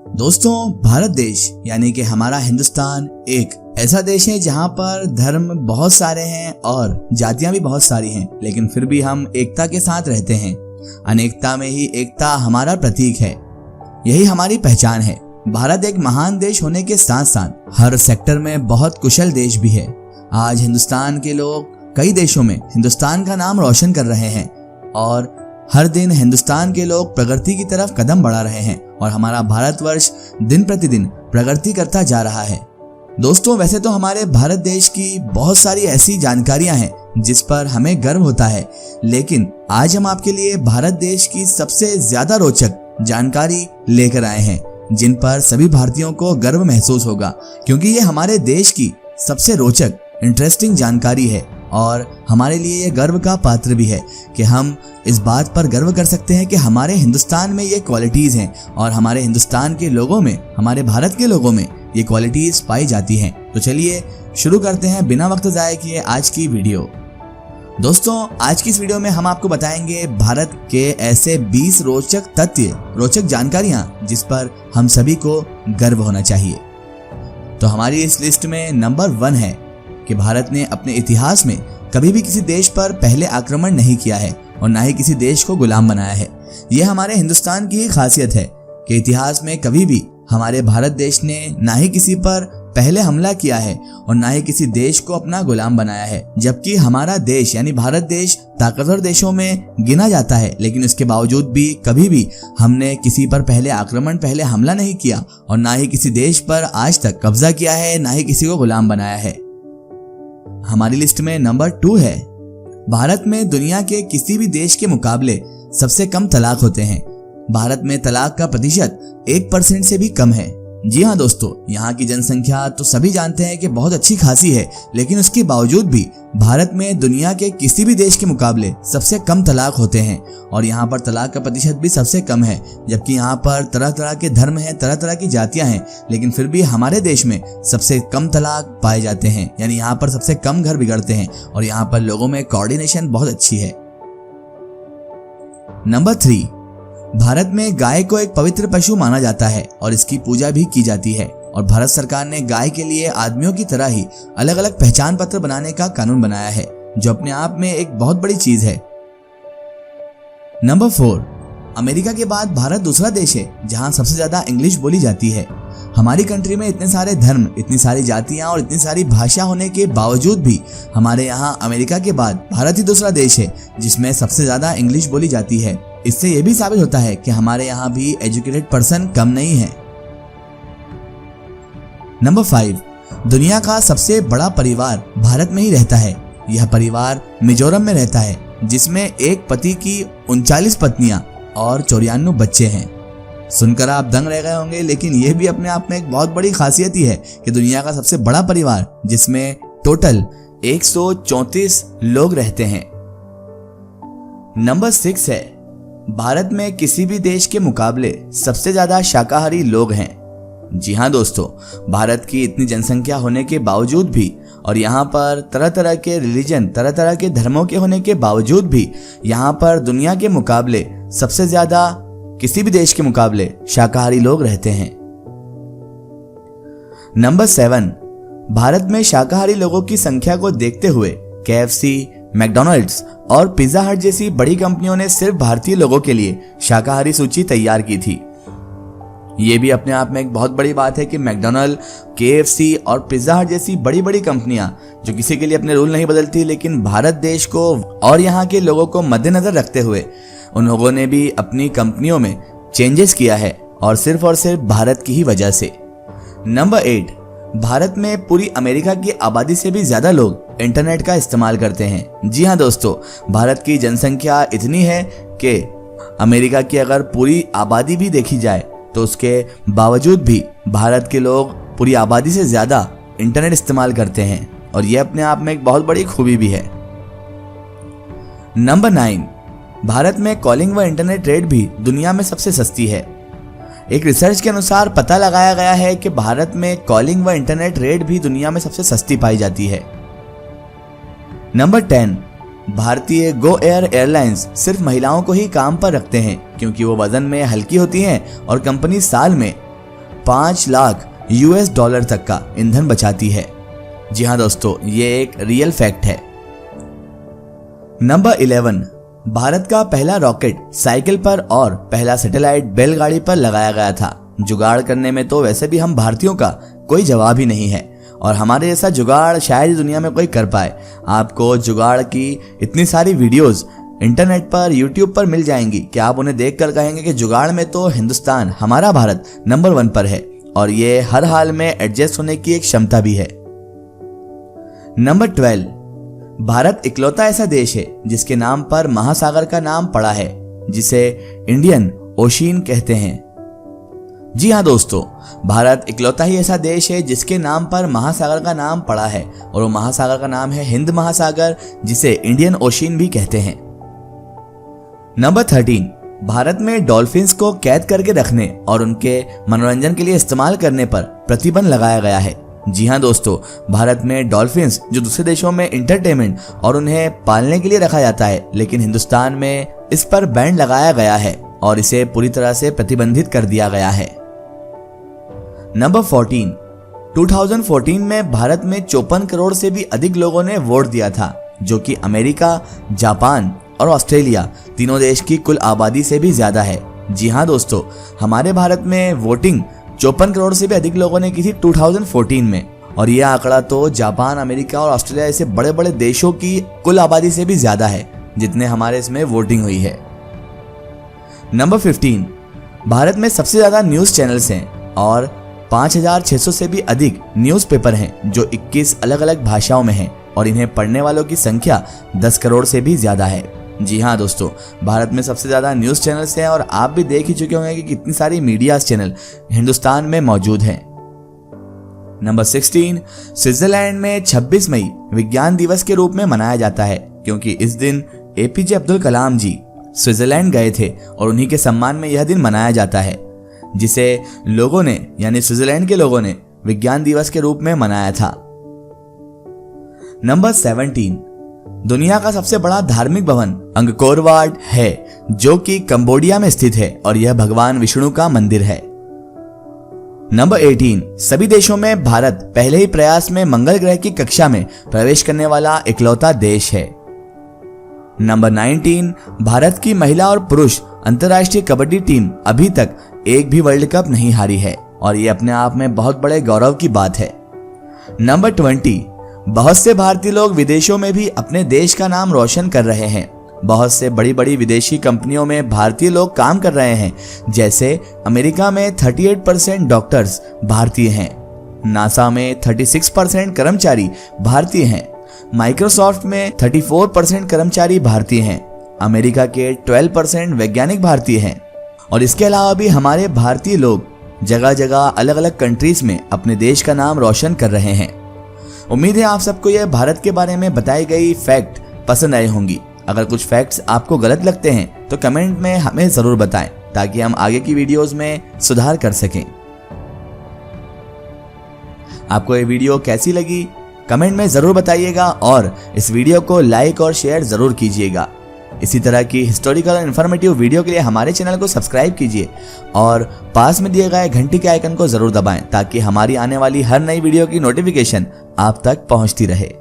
दोस्तों, भारत देश यानी कि हमारा हिंदुस्तान एक ऐसा देश है जहाँ पर धर्म बहुत सारे हैं और जातियां भी बहुत सारी हैं, लेकिन फिर भी हम एकता के साथ रहते हैं। अनेकता में ही एकता हमारा प्रतीक है, यही हमारी पहचान है। भारत एक महान देश होने के साथ साथ हर सेक्टर में बहुत कुशल देश भी है। आज हिंदुस्तान के लोग कई देशों में हिंदुस्तान का नाम रोशन कर रहे हैं और हर दिन हिंदुस्तान के लोग प्रगति की तरफ कदम बढ़ा रहे हैं और हमारा भारतवर्ष दिन प्रतिदिन प्रगति करता जा रहा है। दोस्तों, वैसे तो हमारे भारत देश की बहुत सारी ऐसी जानकारियां हैं जिस पर हमें गर्व होता है, लेकिन आज हम आपके लिए भारत देश की सबसे ज्यादा रोचक जानकारी लेकर आए हैं जिन पर सभी भारतीयों को गर्व महसूस होगा, क्योंकि ये हमारे देश की सबसे रोचक इंटरेस्टिंग जानकारी है और हमारे लिए ये गर्व का पात्र भी है कि हम इस बात पर गर्व कर सकते हैं कि हमारे हिंदुस्तान में ये क्वालिटीज हैं और हमारे हिंदुस्तान के लोगों में, हमारे भारत के लोगों में ये क्वालिटीज पाई जाती हैं। तो चलिए शुरू करते हैं बिना वक्त ज़ाया किए आज की वीडियो। दोस्तों, आज की इस वीडियो में हम आपको बताएंगे भारत के ऐसे 20 रोचक तथ्य, रोचक जानकारियां जिस पर हम सभी को गर्व होना चाहिए। तो हमारी इस लिस्ट में नंबर 1 है कि भारत ने अपने इतिहास में कभी भी किसी देश पर पहले आक्रमण नहीं किया है और ना ही किसी देश को गुलाम बनाया है। यह हमारे हिंदुस्तान की ही खासियत है कि इतिहास में कभी भी हमारे भारत देश ने ना ही किसी पर पहले हमला किया है और ना ही किसी देश को अपना गुलाम बनाया है। जबकि हमारा देश यानी भारत देश ताकतवर देशों में गिना जाता है, लेकिन इसके बावजूद भी कभी भी हमने किसी पर पहले आक्रमण, पहले हमला नहीं किया और ना ही किसी देश पर आज तक कब्जा किया है, ना ही किसी को गुलाम बनाया है। हमारी लिस्ट में नंबर 2 है, भारत में दुनिया के किसी भी देश के मुकाबले सबसे कम तलाक होते हैं। भारत में तलाक का प्रतिशत 1% से भी कम है। जी हाँ दोस्तों, यहाँ की जनसंख्या तो सभी जानते हैं कि बहुत अच्छी खासी है, लेकिन उसके बावजूद भी भारत में दुनिया के किसी भी देश के मुकाबले सबसे कम तलाक होते हैं और यहाँ पर तलाक का प्रतिशत भी सबसे कम है। जबकि यहाँ पर तरह तरह के धर्म हैं, तरह तरह की जातियां हैं, लेकिन फिर भी हमारे देश में सबसे कम तलाक पाए जाते हैं, यानी यहाँ पर सबसे कम घर बिगड़ते हैं और यहाँ पर लोगों में कोऑर्डिनेशन बहुत अच्छी है। नंबर 3, भारत में गाय को एक पवित्र पशु माना जाता है और इसकी पूजा भी की जाती है और भारत सरकार ने गाय के लिए आदमियों की तरह ही अलग अलग पहचान पत्र बनाने का कानून बनाया है, जो अपने आप में एक बहुत बड़ी चीज है। नंबर 4, अमेरिका के बाद भारत दूसरा देश है जहां सबसे ज्यादा इंग्लिश बोली जाती है। हमारी कंट्री में इतने सारे धर्म, इतनी सारी जातियां और इतनी सारी भाषा होने के बावजूद भी हमारे यहाँ अमेरिका के बाद भारत ही दूसरा देश है जिसमें सबसे ज्यादा इंग्लिश बोली जाती है। इससे यह भी साबित होता है कि हमारे यहाँ भी एजुकेटेड पर्सन कम नहीं है। नंबर 5, दुनिया का सबसे बड़ा परिवार भारत में ही रहता है। यह परिवार मिजोरम में रहता है, जिसमें एक पति की 39 पत्नियां और 94 बच्चे हैं। सुनकर आप दंग रह गए होंगे, लेकिन यह भी अपने आप में एक बहुत बड़ी खासियत ही है कि दुनिया का सबसे बड़ा परिवार जिसमें टोटल 134 लोग रहते हैं। नंबर 6 है, भारत में किसी भी देश के मुकाबले सबसे ज्यादा शाकाहारी लोग हैं। जी हाँ दोस्तों, भारत की इतनी जनसंख्या होने के बावजूद भी और यहाँ पर तरह तरह के रिलीजन, तरह तरह के धर्मों के होने के बावजूद भी यहाँ पर दुनिया के मुकाबले सबसे ज्यादा, किसी भी देश के मुकाबले शाकाहारी लोग रहते हैं। नंबर 7, भारत में शाकाहारी लोगों की संख्या को देखते हुए KFC, मैकडॉनल्ड्स और पिज्जा हट जैसी बड़ी कंपनियों ने सिर्फ भारतीय लोगों के लिए शाकाहारी सूची तैयार की थी। ये भी अपने आप में एक बहुत बड़ी बात है कि मैकडॉनल्ड, KFC और पिज्जा हट जैसी बड़ी बड़ी कंपनियां जो किसी के लिए अपने रूल नहीं बदलती, लेकिन भारत देश को और यहाँ के लोगों को मद्देनजर रखते हुए उन लोगों ने भी अपनी कंपनियों में चेंजेस किया है और सिर्फ भारत की ही वजह से। नंबर 8, भारत में पूरी अमेरिका की आबादी से भी ज्यादा लोग इंटरनेट का इस्तेमाल करते हैं। जी हाँ दोस्तों, भारत की जनसंख्या इतनी है कि अमेरिका की अगर पूरी आबादी भी देखी जाए तो उसके बावजूद भी भारत के लोग पूरी आबादी से ज्यादा इंटरनेट इस्तेमाल करते हैं और यह अपने आप में एक बहुत बड़ी खूबी भी है। नंबर 9, भारत में कॉलिंग व इंटरनेट रेट भी दुनिया में सबसे सस्ती है। एक रिसर्च के अनुसार पता लगाया गया है कि भारत में कॉलिंग व इंटरनेट रेट भी दुनिया में सबसे सस्ती पाई जाती है। नंबर 10, भारतीय गो एयर एयरलाइंस सिर्फ महिलाओं को ही काम पर रखते हैं क्योंकि वो वजन में हल्की होती हैं और कंपनी साल में 5 लाख $US तक का ईंधन बचाती है। जी हाँ दोस्तों, ये एक रियल फैक्ट है। नंबर 11, भारत का पहला रॉकेट साइकिल पर और पहला सैटेलाइट बैलगाड़ी पर लगाया गया था। जुगाड़ करने में तो वैसे भी हम भारतीयों का कोई जवाब ही नहीं है और हमारे जैसा जुगाड़ शायद दुनिया में कोई कर पाए। आपको जुगाड़ की इतनी सारी वीडियोस इंटरनेट पर, यूट्यूब पर मिल जाएंगी कि आप उन्हें देखकर कहेंगे कि जुगाड़ में तो हिंदुस्तान, हमारा भारत नंबर 1 पर है और ये हर हाल में एडजस्ट होने की एक क्षमता भी है। नंबर 12, भारत इकलौता ऐसा देश है जिसके नाम पर महासागर का नाम पड़ा है, जिसे इंडियन ओशियन कहते हैं। जी हाँ दोस्तों, भारत इकलौता ही ऐसा देश है जिसके नाम पर महासागर का नाम पड़ा है और वो महासागर का नाम है हिंद महासागर, जिसे इंडियन ओशियन भी कहते हैं। नंबर 13, भारत में डॉल्फिन्स को कैद करके रखने और उनके मनोरंजन के लिए इस्तेमाल करने पर प्रतिबंध लगाया गया है। जी हाँ दोस्तों, भारत में डॉल्फिन्स जो दूसरे देशों में एंटरटेनमेंट और उन्हें पालने के लिए रखा जाता है, लेकिन हिंदुस्तान में इस पर बैन लगाया गया है और इसे पूरी तरह से प्रतिबंधित कर दिया गया है। नंबर 14, 2014 में भारत में 54 करोड़ से भी अधिक लोगों ने वोट दिया था, जो कि अमेरिका, जापान और ऑस्ट्रेलिया तीनों देश की कुल आबादी से भी ज्यादा है। जी हाँ दोस्तों, हमारे भारत में वोटिंग 54 करोड़ से भी अधिक लोगों ने की थी 2014 में और यह आंकड़ा तो जापान, अमेरिका और ऑस्ट्रेलिया जैसे बड़े बड़े देशों की कुल आबादी से भी ज्यादा है जितने हमारे इसमें वोटिंग हुई है। नंबर 15, भारत में सबसे ज्यादा न्यूज चैनल्स हैं और 5600 से भी अधिक न्यूज़पेपर हैं जो 21 अलग अलग भाषाओं में हैं और इन्हें पढ़ने वालों की संख्या 10 करोड़ से भी ज्यादा है। जी हाँ दोस्तों, भारत में सबसे ज्यादा न्यूज चैनल्स हैं और आप भी देख ही चुके होंगे कि कितनी सारी मीडिया चैनल हिंदुस्तान में मौजूद हैं। नंबर 16, स्विट्जरलैंड में 26 मई विज्ञान दिवस के रूप में मनाया जाता है क्योंकि इस दिन एपीजे अब्दुल कलाम जी स्विट्जरलैंड गए थे और उन्हीं के सम्मान में यह दिन मनाया जाता है, जिसे लोगों ने यानी स्विट्जरलैंड के लोगों ने विज्ञान दिवस के रूप में मनाया था। नंबर 17, दुनिया का सबसे बड़ा धार्मिक भवन अंगकोर वाट है जो कि कंबोडिया में स्थित है और यह भगवान विष्णु का मंदिर है। नंबर 18, सभी देशों में भारत पहले ही प्रयास में मंगल ग्रह की कक्षा में प्रवेश करने वाला इकलौता देश है। नंबर 19, भारत की महिला और पुरुष अंतर्राष्ट्रीय कबड्डी टीम अभी तक एक भी वर्ल्ड कप नहीं हारी है और ये अपने आप में बहुत बड़े गौरव की बात है। नंबर 20, बहुत से भारतीय लोग विदेशों में भी अपने देश का नाम रोशन कर रहे हैं। बहुत से बड़ी बड़ी विदेशी कंपनियों में भारतीय लोग काम कर रहे हैं, जैसे अमेरिका में 38% डॉक्टर्स भारतीय हैं, नासा में 36% कर्मचारी भारतीय हैं, माइक्रोसॉफ्ट में 34% कर्मचारी भारतीय हैं, अमेरिका के 12% वैज्ञानिक भारतीय हैं और इसके अलावा भी हमारे भारतीय लोग जगह जगह अलग अलग कंट्रीज में अपने देश का नाम रोशन कर रहे हैं। उम्मीद है आप सबको यह भारत के बारे में बताई गई फैक्ट पसंद आई होंगी। अगर कुछ फैक्ट्स आपको गलत लगते हैं तो कमेंट में हमें जरूर बताएं ताकि हम आगे की वीडियोस में सुधार कर सकें। आपको ये वीडियो कैसी लगी कमेंट में जरूर बताइएगा और इस वीडियो को लाइक और शेयर जरूर कीजिएगा। इसी तरह की हिस्टोरिकल और इन्फॉर्मेटिव वीडियो के लिए हमारे चैनल को सब्सक्राइब कीजिए और पास में दिए गए घंटी के आइकन को जरूर दबाएं ताकि हमारी आने वाली हर नई वीडियो की नोटिफिकेशन आप तक पहुंचती रहे।